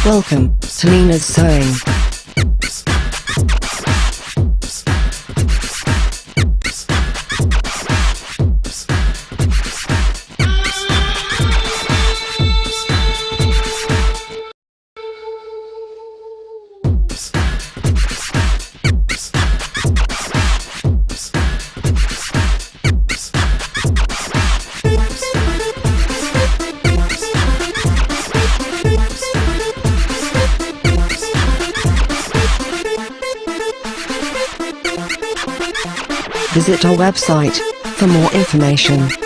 Welcome to Lena's Sewing. Visit our website for more information.